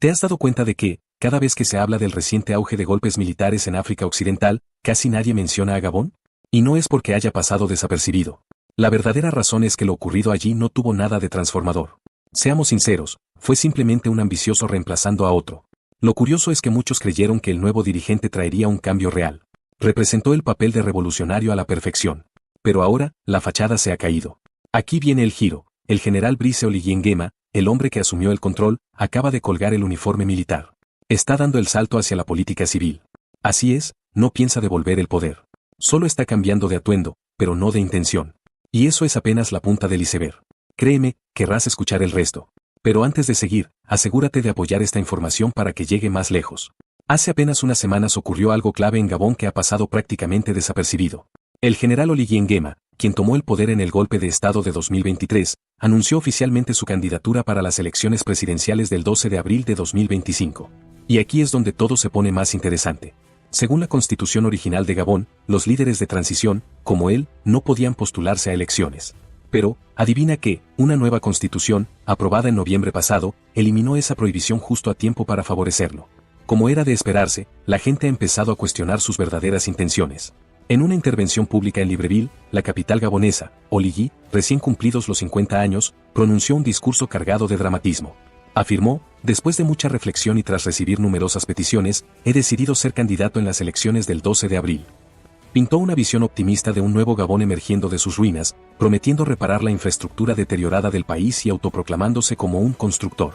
¿Te has dado cuenta de que, cada vez que se habla del reciente auge de golpes militares en África Occidental, casi nadie menciona a Gabón? Y no es porque haya pasado desapercibido. La verdadera razón es que lo ocurrido allí no tuvo nada de transformador. Seamos sinceros, fue simplemente un ambicioso reemplazando a otro. Lo curioso es que muchos creyeron que el nuevo dirigente traería un cambio real. Representó el papel de revolucionario a la perfección. Pero ahora, la fachada se ha caído. Aquí viene el giro. El general Brice Oligui Nguema, el hombre que asumió el control, acaba de colgar el uniforme militar. Está dando el salto hacia la política civil. Así es, no piensa devolver el poder. Solo está cambiando de atuendo, pero no de intención. Y eso es apenas la punta del iceberg. Créeme, querrás escuchar el resto. Pero antes de seguir, asegúrate de apoyar esta información para que llegue más lejos. Hace apenas unas semanas ocurrió algo clave en Gabón que ha pasado prácticamente desapercibido. El general Oligui Nguema, quien tomó el poder en el golpe de Estado de 2023, anunció oficialmente su candidatura para las elecciones presidenciales del 12 de abril de 2025. Y aquí es donde todo se pone más interesante. Según la constitución original de Gabón, los líderes de transición, como él, no podían postularse a elecciones. Pero, adivina qué, una nueva constitución, aprobada en noviembre pasado, eliminó esa prohibición justo a tiempo para favorecerlo. Como era de esperarse, la gente ha empezado a cuestionar sus verdaderas intenciones. En una intervención pública en Libreville, la capital gabonesa, Oligui, recién cumplidos los 50 años, pronunció un discurso cargado de dramatismo. Afirmó, después de mucha reflexión y tras recibir numerosas peticiones, he decidido ser candidato en las elecciones del 12 de abril. Pintó una visión optimista de un nuevo Gabón emergiendo de sus ruinas, prometiendo reparar la infraestructura deteriorada del país y autoproclamándose como un constructor.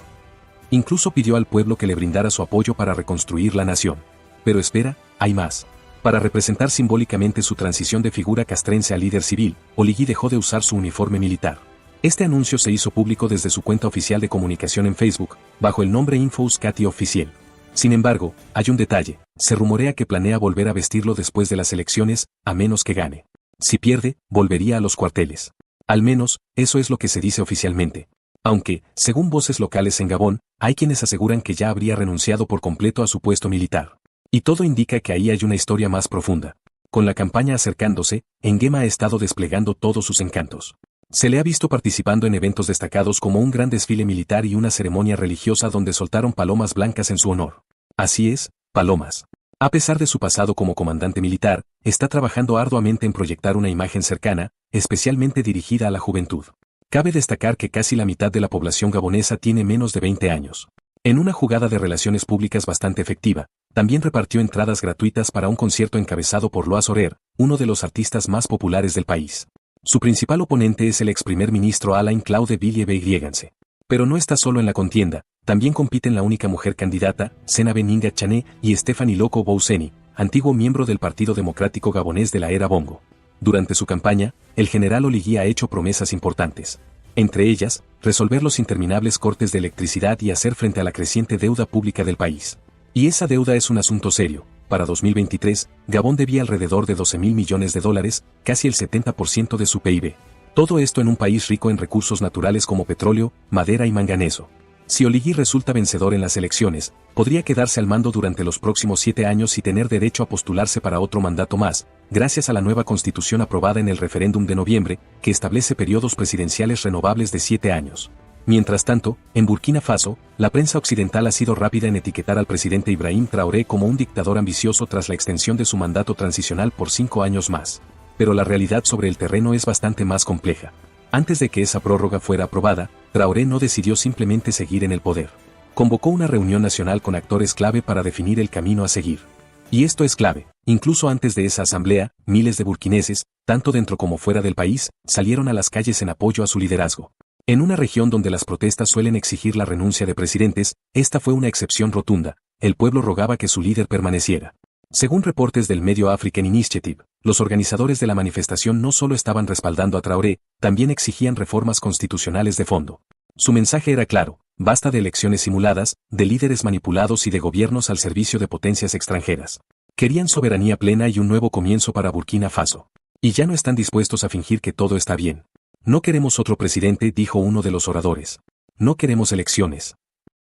Incluso pidió al pueblo que le brindara su apoyo para reconstruir la nación. Pero espera, hay más. Para representar simbólicamente su transición de figura castrense a líder civil, Oligui dejó de usar su uniforme militar. Este anuncio se hizo público desde su cuenta oficial de comunicación en Facebook, bajo el nombre Infouskati Oficial. Sin embargo, hay un detalle, se rumorea que planea volver a vestirlo después de las elecciones, a menos que gane. Si pierde, volvería a los cuarteles. Al menos, eso es lo que se dice oficialmente. Aunque, según voces locales en Gabón, hay quienes aseguran que ya habría renunciado por completo a su puesto militar. Y todo indica que ahí hay una historia más profunda. Con la campaña acercándose, Nguema ha estado desplegando todos sus encantos. Se le ha visto participando en eventos destacados como un gran desfile militar y una ceremonia religiosa donde soltaron palomas blancas en su honor. Así es, palomas. A pesar de su pasado como comandante militar, está trabajando arduamente en proyectar una imagen cercana, especialmente dirigida a la juventud. Cabe destacar que casi la mitad de la población gabonesa tiene menos de 20 años. En una jugada de relaciones públicas bastante efectiva, también repartió entradas gratuitas para un concierto encabezado por Loa Sorer, uno de los artistas más populares del país. Su principal oponente es el ex primer ministro Alain Claude Villiers-Beigliéganse. Pero no está solo en la contienda, también compiten la única mujer candidata, Sena Beninga Chané, y Stéphanie Loko Bouseni, antiguo miembro del Partido Democrático Gabonés de la era Bongo. Durante su campaña, el general Oligui ha hecho promesas importantes. Entre ellas, resolver los interminables cortes de electricidad y hacer frente a la creciente deuda pública del país. Y esa deuda es un asunto serio. Para 2023, Gabón debía alrededor de $12.000 millones, casi el 70% de su PIB. Todo esto en un país rico en recursos naturales como petróleo, madera y manganeso. Si Oligui resulta vencedor en las elecciones, podría quedarse al mando durante los próximos 7 años y tener derecho a postularse para otro mandato más, gracias a la nueva constitución aprobada en el referéndum de noviembre, que establece periodos presidenciales renovables de 7 años. Mientras tanto, en Burkina Faso, la prensa occidental ha sido rápida en etiquetar al presidente Ibrahim Traoré como un dictador ambicioso tras la extensión de su mandato transicional por 5 años más. Pero la realidad sobre el terreno es bastante más compleja. Antes de que esa prórroga fuera aprobada, Traoré no decidió simplemente seguir en el poder. Convocó una reunión nacional con actores clave para definir el camino a seguir. Y esto es clave. Incluso antes de esa asamblea, miles de burkineses, tanto dentro como fuera del país, salieron a las calles en apoyo a su liderazgo. En una región donde las protestas suelen exigir la renuncia de presidentes, esta fue una excepción rotunda. El pueblo rogaba que su líder permaneciera. Según reportes del medio African Initiative, los organizadores de la manifestación no solo estaban respaldando a Traoré, también exigían reformas constitucionales de fondo. Su mensaje era claro: basta de elecciones simuladas, de líderes manipulados y de gobiernos al servicio de potencias extranjeras. Querían soberanía plena y un nuevo comienzo para Burkina Faso. Y ya no están dispuestos a fingir que todo está bien. No queremos otro presidente, dijo uno de los oradores. No queremos elecciones.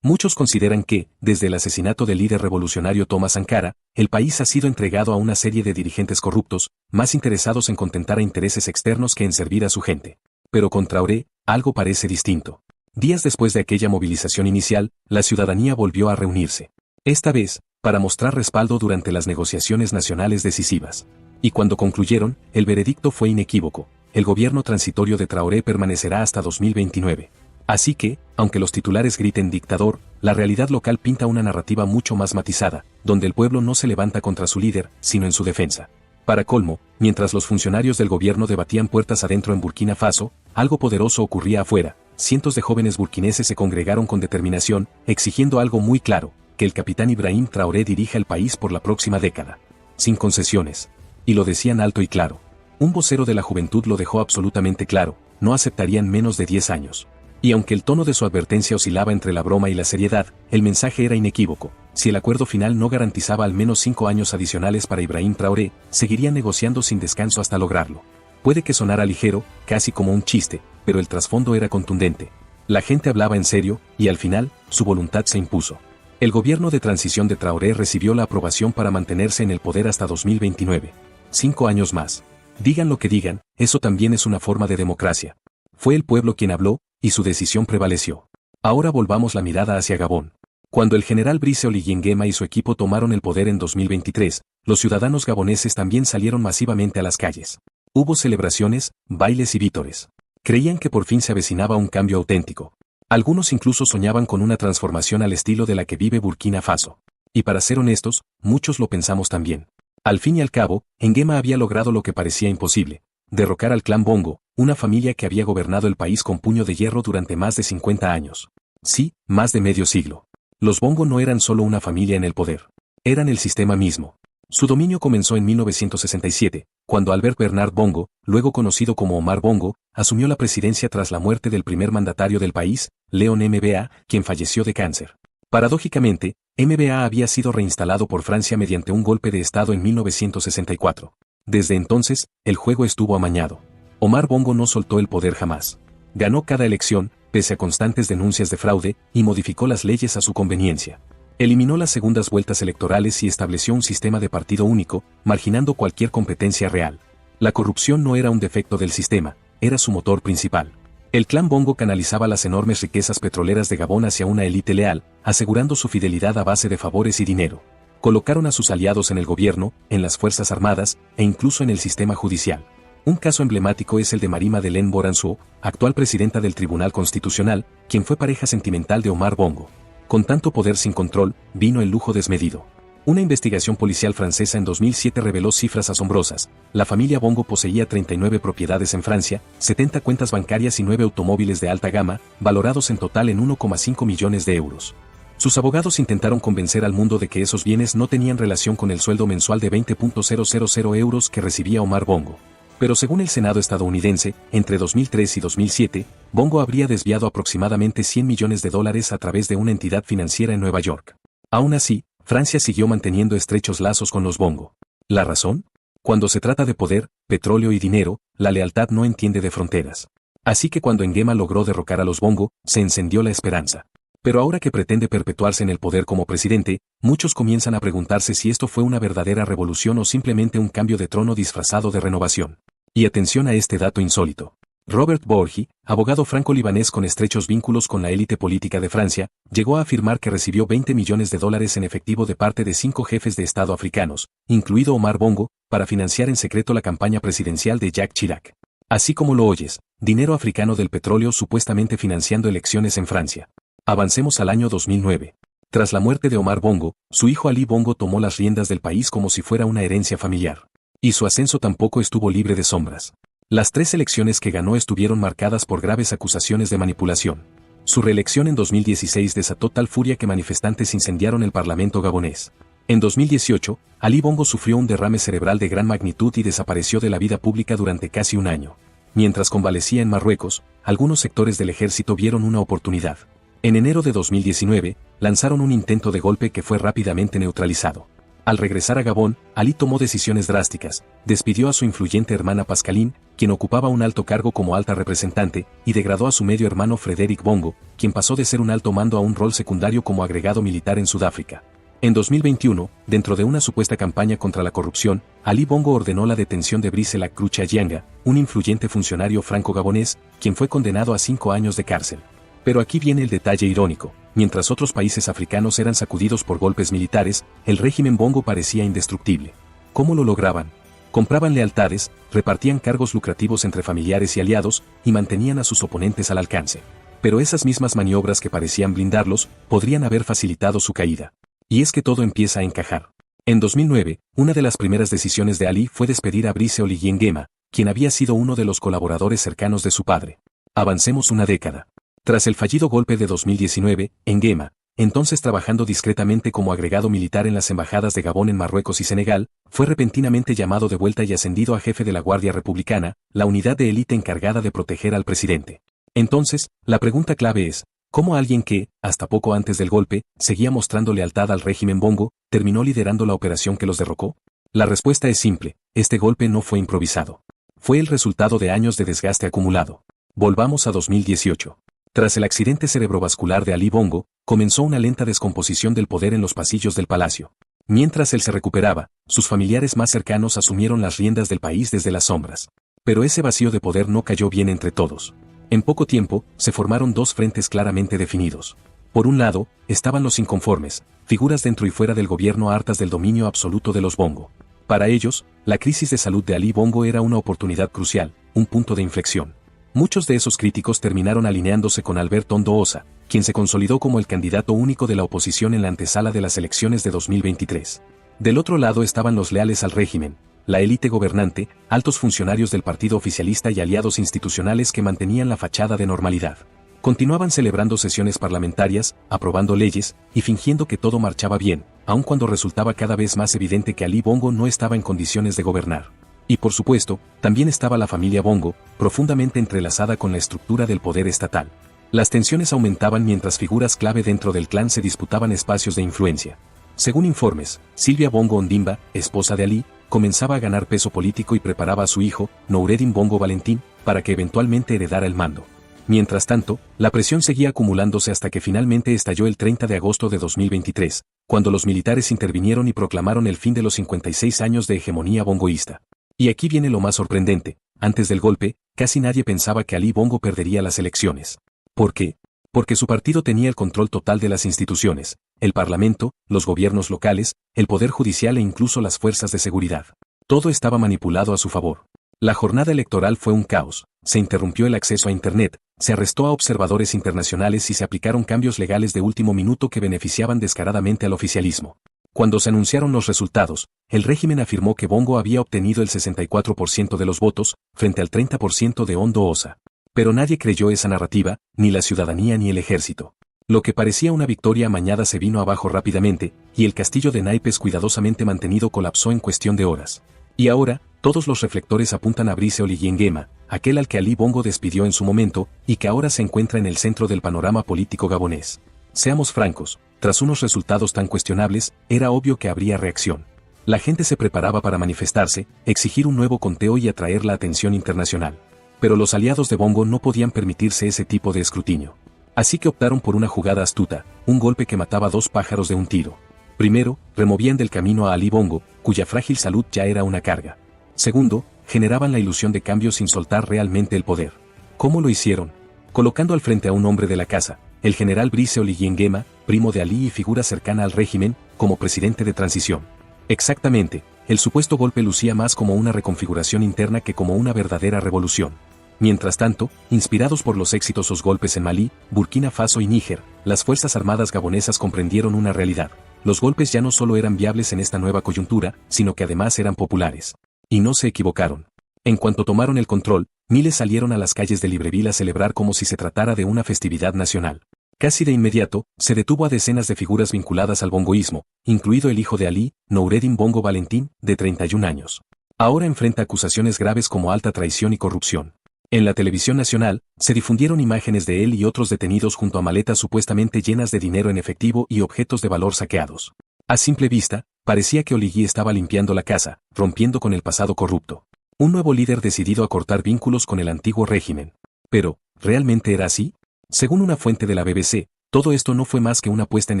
Muchos consideran que, desde el asesinato del líder revolucionario Thomas Sankara, el país ha sido entregado a una serie de dirigentes corruptos, más interesados en contentar a intereses externos que en servir a su gente. Pero con Traoré, algo parece distinto. Días después de aquella movilización inicial, la ciudadanía volvió a reunirse. Esta vez, para mostrar respaldo durante las negociaciones nacionales decisivas. Y cuando concluyeron, el veredicto fue inequívoco: el gobierno transitorio de Traoré permanecerá hasta 2029. Así que, aunque los titulares griten dictador, la realidad local pinta una narrativa mucho más matizada, donde el pueblo no se levanta contra su líder, sino en su defensa. Para colmo, mientras los funcionarios del gobierno debatían puertas adentro en Burkina Faso, algo poderoso ocurría afuera. Cientos de jóvenes burkineses se congregaron con determinación, exigiendo algo muy claro: que el capitán Ibrahim Traoré dirija el país por la próxima década. Sin concesiones. Y lo decían alto y claro. Un vocero de la juventud lo dejó absolutamente claro: no aceptarían menos de 10 años. Y aunque el tono de su advertencia oscilaba entre la broma y la seriedad, el mensaje era inequívoco: si el acuerdo final no garantizaba al menos 5 años adicionales para Ibrahim Traoré, seguirían negociando sin descanso hasta lograrlo. Puede que sonara ligero, casi como un chiste, pero el trasfondo era contundente. La gente hablaba en serio, y al final, su voluntad se impuso. El gobierno de transición de Traoré recibió la aprobación para mantenerse en el poder hasta 2029. 5 años más. Digan lo que digan, eso también es una forma de democracia. Fue el pueblo quien habló, y su decisión prevaleció. Ahora volvamos la mirada hacia Gabón. Cuando el general Brice Oligui Nguema y su equipo tomaron el poder en 2023, los ciudadanos gaboneses también salieron masivamente a las calles. Hubo celebraciones, bailes y vítores. Creían que por fin se avecinaba un cambio auténtico. Algunos incluso soñaban con una transformación al estilo de la que vive Burkina Faso. Y para ser honestos, muchos lo pensamos también. Al fin y al cabo, Nguema había logrado lo que parecía imposible: derrocar al clan Bongo, una familia que había gobernado el país con puño de hierro durante más de 50 años. Sí, más de medio siglo. Los Bongo no eran solo una familia en el poder. Eran el sistema mismo. Su dominio comenzó en 1967, cuando Albert Bernard Bongo, luego conocido como Omar Bongo, asumió la presidencia tras la muerte del primer mandatario del país, Léon Mba, quien falleció de cáncer. Paradójicamente, Mba había sido reinstalado por Francia mediante un golpe de Estado en 1964. Desde entonces, el juego estuvo amañado. Omar Bongo no soltó el poder jamás. Ganó cada elección, pese a constantes denuncias de fraude, y modificó las leyes a su conveniencia. Eliminó las segundas vueltas electorales y estableció un sistema de partido único, marginando cualquier competencia real. La corrupción no era un defecto del sistema, era su motor principal. El clan Bongo canalizaba las enormes riquezas petroleras de Gabón hacia una élite leal, asegurando su fidelidad a base de favores y dinero. Colocaron a sus aliados en el gobierno, en las fuerzas armadas, e incluso en el sistema judicial. Un caso emblemático es el de Marie-Madeleine Boransuo, actual presidenta del Tribunal Constitucional, quien fue pareja sentimental de Omar Bongo. Con tanto poder sin control, vino el lujo desmedido. Una investigación policial francesa en 2007 reveló cifras asombrosas. La familia Bongo poseía 39 propiedades en Francia, 70 cuentas bancarias y 9 automóviles de alta gama, valorados en total en 1,5 millones de euros. Sus abogados intentaron convencer al mundo de que esos bienes no tenían relación con el sueldo mensual de 20.000 euros que recibía Omar Bongo. Pero según el Senado estadounidense, entre 2003 y 2007, Bongo habría desviado aproximadamente $100 millones a través de una entidad financiera en Nueva York. Aún así, Francia siguió manteniendo estrechos lazos con los Bongo. ¿La razón? Cuando se trata de poder, petróleo y dinero, la lealtad no entiende de fronteras. Así que cuando Nguema logró derrocar a los Bongo, se encendió la esperanza. Pero ahora que pretende perpetuarse en el poder como presidente, muchos comienzan a preguntarse si esto fue una verdadera revolución o simplemente un cambio de trono disfrazado de renovación. Y atención a este dato insólito. Robert Borgi, abogado franco-libanés con estrechos vínculos con la élite política de Francia, llegó a afirmar que recibió $20 millones en efectivo de parte de 5 jefes de Estado africanos, incluido Omar Bongo, para financiar en secreto la campaña presidencial de Jacques Chirac. Así como lo oyes, dinero africano del petróleo supuestamente financiando elecciones en Francia. Avancemos al año 2009. Tras la muerte de Omar Bongo, su hijo Ali Bongo tomó las riendas del país como si fuera una herencia familiar. Y su ascenso tampoco estuvo libre de sombras. Las 3 elecciones que ganó estuvieron marcadas por graves acusaciones de manipulación. Su reelección en 2016 desató tal furia que manifestantes incendiaron el parlamento gabonés. En 2018, Ali Bongo sufrió un derrame cerebral de gran magnitud y desapareció de la vida pública durante casi un año. Mientras convalecía en Marruecos, algunos sectores del ejército vieron una oportunidad. En enero de 2019, lanzaron un intento de golpe que fue rápidamente neutralizado. Al regresar a Gabón, Ali tomó decisiones drásticas, despidió a su influyente hermana Pascaline, quien ocupaba un alto cargo como alta representante, y degradó a su medio hermano Frédéric Bongo, quien pasó de ser un alto mando a un rol secundario como agregado militar en Sudáfrica. En 2021, dentro de una supuesta campaña contra la corrupción, Ali Bongo ordenó la detención de Brice Lacrucha Yanga, un influyente funcionario franco-gabonés, quien fue condenado a 5 años de cárcel. Pero aquí viene el detalle irónico: mientras otros países africanos eran sacudidos por golpes militares, el régimen Bongo parecía indestructible. ¿Cómo lo lograban? Compraban lealtades, repartían cargos lucrativos entre familiares y aliados, y mantenían a sus oponentes al alcance. Pero esas mismas maniobras que parecían blindarlos, podrían haber facilitado su caída. Y es que todo empieza a encajar. En 2009, una de las primeras decisiones de Ali fue despedir a Brice Oligui Nguema, quien había sido uno de los colaboradores cercanos de su padre. Avancemos una década. Tras el fallido golpe de 2019, Nguema, entonces trabajando discretamente como agregado militar en las embajadas de Gabón en Marruecos y Senegal, fue repentinamente llamado de vuelta y ascendido a jefe de la Guardia Republicana, la unidad de élite encargada de proteger al presidente. Entonces, la pregunta clave es: ¿cómo alguien que, hasta poco antes del golpe, seguía mostrando lealtad al régimen Bongo, terminó liderando la operación que los derrocó? La respuesta es simple: este golpe no fue improvisado. Fue el resultado de años de desgaste acumulado. Volvamos a 2018. Tras el accidente cerebrovascular de Ali Bongo, comenzó una lenta descomposición del poder en los pasillos del palacio. Mientras él se recuperaba, sus familiares más cercanos asumieron las riendas del país desde las sombras. Pero ese vacío de poder no cayó bien entre todos. En poco tiempo, se formaron dos frentes claramente definidos. Por un lado, estaban los inconformes, figuras dentro y fuera del gobierno hartas del dominio absoluto de los Bongo. Para ellos, la crisis de salud de Ali Bongo era una oportunidad crucial, un punto de inflexión. Muchos de esos críticos terminaron alineándose con Albert Ondo Osa, quien se consolidó como el candidato único de la oposición en la antesala de las elecciones de 2023. Del otro lado estaban los leales al régimen, la élite gobernante, altos funcionarios del partido oficialista y aliados institucionales que mantenían la fachada de normalidad. Continuaban celebrando sesiones parlamentarias, aprobando leyes, y fingiendo que todo marchaba bien, aun cuando resultaba cada vez más evidente que Ali Bongo no estaba en condiciones de gobernar. Y por supuesto, también estaba la familia Bongo, profundamente entrelazada con la estructura del poder estatal. Las tensiones aumentaban mientras figuras clave dentro del clan se disputaban espacios de influencia. Según informes, Silvia Bongo Ondimba, esposa de Ali, comenzaba a ganar peso político y preparaba a su hijo, Noureddin Bongo Valentín, para que eventualmente heredara el mando. Mientras tanto, la presión seguía acumulándose hasta que finalmente estalló el 30 de agosto de 2023, cuando los militares intervinieron y proclamaron el fin de los 56 años de hegemonía bongoísta. Y aquí viene lo más sorprendente: antes del golpe, casi nadie pensaba que Ali Bongo perdería las elecciones. ¿Por qué? Porque su partido tenía el control total de las instituciones, el parlamento, los gobiernos locales, el poder judicial e incluso las fuerzas de seguridad. Todo estaba manipulado a su favor. La jornada electoral fue un caos, se interrumpió el acceso a Internet, se arrestó a observadores internacionales y se aplicaron cambios legales de último minuto que beneficiaban descaradamente al oficialismo. Cuando se anunciaron los resultados, el régimen afirmó que Bongo había obtenido el 64% de los votos, frente al 30% de Ondo Osa. Pero nadie creyó esa narrativa, ni la ciudadanía ni el ejército. Lo que parecía una victoria amañada se vino abajo rápidamente, y el castillo de naipes cuidadosamente mantenido colapsó en cuestión de horas. Y ahora, todos los reflectores apuntan a Brice Oligui Nguema, aquel al que Ali Bongo despidió en su momento, y que ahora se encuentra en el centro del panorama político gabonés. Seamos francos, tras unos resultados tan cuestionables, era obvio que habría reacción. La gente se preparaba para manifestarse, exigir un nuevo conteo y atraer la atención internacional. Pero los aliados de Bongo no podían permitirse ese tipo de escrutinio. Así que optaron por una jugada astuta, un golpe que mataba dos pájaros de un tiro. Primero, removían del camino a Ali Bongo, cuya frágil salud ya era una carga. Segundo, generaban la ilusión de cambio sin soltar realmente el poder. ¿Cómo lo hicieron? Colocando al frente a un hombre de la casa, el general Brice Oligui Nguema, primo de Ali y figura cercana al régimen, como presidente de transición. Exactamente, el supuesto golpe lucía más como una reconfiguración interna que como una verdadera revolución. Mientras tanto, inspirados por los exitosos golpes en Malí, Burkina Faso y Níger, las Fuerzas Armadas gabonesas comprendieron una realidad: los golpes ya no solo eran viables en esta nueva coyuntura, sino que además eran populares. Y no se equivocaron. En cuanto tomaron el control, miles salieron a las calles de Libreville a celebrar como si se tratara de una festividad nacional. Casi de inmediato, se detuvo a decenas de figuras vinculadas al bongoísmo, incluido el hijo de Ali, Noureddin Bongo Valentín, de 31 años. Ahora enfrenta acusaciones graves como alta traición y corrupción. En la televisión nacional, se difundieron imágenes de él y otros detenidos junto a maletas supuestamente llenas de dinero en efectivo y objetos de valor saqueados. A simple vista, parecía que Oligui estaba limpiando la casa, rompiendo con el pasado corrupto. Un nuevo líder decidido a cortar vínculos con el antiguo régimen. Pero, ¿realmente era así? Según una fuente de la BBC, todo esto no fue más que una puesta en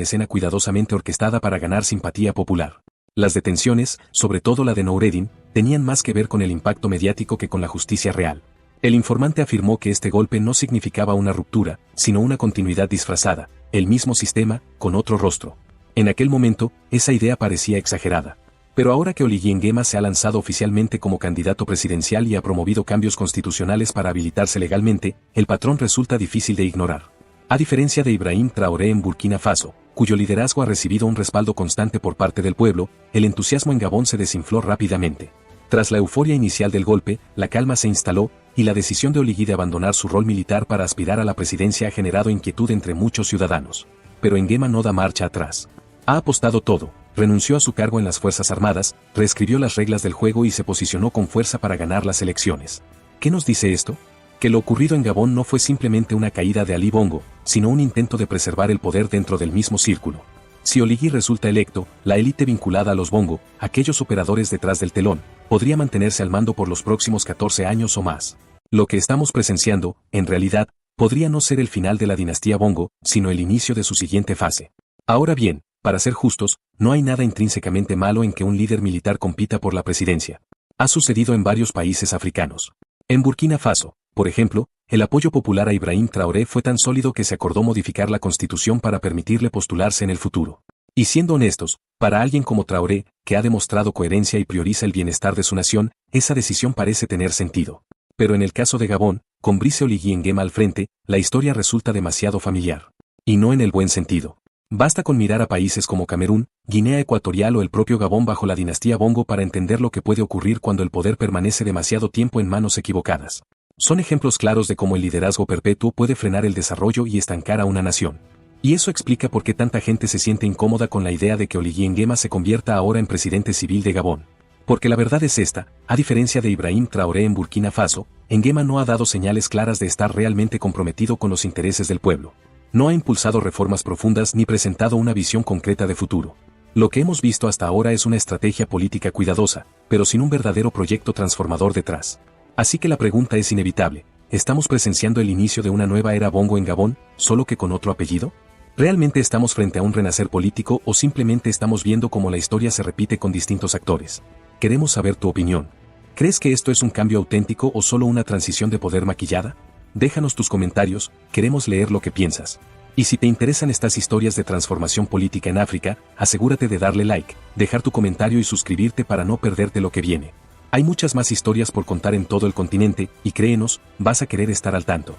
escena cuidadosamente orquestada para ganar simpatía popular. Las detenciones, sobre todo la de Noureddin, tenían más que ver con el impacto mediático que con la justicia real. El informante afirmó que este golpe no significaba una ruptura, sino una continuidad disfrazada, el mismo sistema, con otro rostro. En aquel momento, esa idea parecía exagerada. Pero ahora que Oligui Nguema se ha lanzado oficialmente como candidato presidencial y ha promovido cambios constitucionales para habilitarse legalmente, el patrón resulta difícil de ignorar. A diferencia de Ibrahim Traoré en Burkina Faso, cuyo liderazgo ha recibido un respaldo constante por parte del pueblo, el entusiasmo en Gabón se desinfló rápidamente. Tras la euforia inicial del golpe, la calma se instaló, y la decisión de Oligui de abandonar su rol militar para aspirar a la presidencia ha generado inquietud entre muchos ciudadanos. Pero Nguema no da marcha atrás. Ha apostado todo, renunció a su cargo en las Fuerzas Armadas, reescribió las reglas del juego y se posicionó con fuerza para ganar las elecciones. ¿Qué nos dice esto? Que lo ocurrido en Gabón no fue simplemente una caída de Ali Bongo, sino un intento de preservar el poder dentro del mismo círculo. Si Oligui resulta electo, la élite vinculada a los Bongo, aquellos operadores detrás del telón, podría mantenerse al mando por los próximos 14 años o más. Lo que estamos presenciando, en realidad, podría no ser el final de la dinastía Bongo, sino el inicio de su siguiente fase. Ahora bien, para ser justos, no hay nada intrínsecamente malo en que un líder militar compita por la presidencia. Ha sucedido en varios países africanos. En Burkina Faso, por ejemplo, el apoyo popular a Ibrahim Traoré fue tan sólido que se acordó modificar la constitución para permitirle postularse en el futuro. Y siendo honestos, para alguien como Traoré, que ha demostrado coherencia y prioriza el bienestar de su nación, esa decisión parece tener sentido. Pero en el caso de Gabón, con Brice Oligui Nguema al frente, la historia resulta demasiado familiar. Y no en el buen sentido. Basta con mirar a países como Camerún, Guinea Ecuatorial o el propio Gabón bajo la dinastía Bongo para entender lo que puede ocurrir cuando el poder permanece demasiado tiempo en manos equivocadas. Son ejemplos claros de cómo el liderazgo perpetuo puede frenar el desarrollo y estancar a una nación. Y eso explica por qué tanta gente se siente incómoda con la idea de que Oligui Nguema se convierta ahora en presidente civil de Gabón. Porque la verdad es esta, a diferencia de Ibrahim Traoré en Burkina Faso, Nguema no ha dado señales claras de estar realmente comprometido con los intereses del pueblo. No ha impulsado reformas profundas ni presentado una visión concreta de futuro. Lo que hemos visto hasta ahora es una estrategia política cuidadosa, pero sin un verdadero proyecto transformador detrás. Así que la pregunta es inevitable, ¿estamos presenciando el inicio de una nueva era Bongo en Gabón, solo que con otro apellido? ¿Realmente estamos frente a un renacer político o simplemente estamos viendo cómo la historia se repite con distintos actores? Queremos saber tu opinión. ¿Crees que esto es un cambio auténtico o solo una transición de poder maquillada? Déjanos tus comentarios, queremos leer lo que piensas. Y si te interesan estas historias de transformación política en África, asegúrate de darle like, dejar tu comentario y suscribirte para no perderte lo que viene. Hay muchas más historias por contar en todo el continente, y créenos, vas a querer estar al tanto.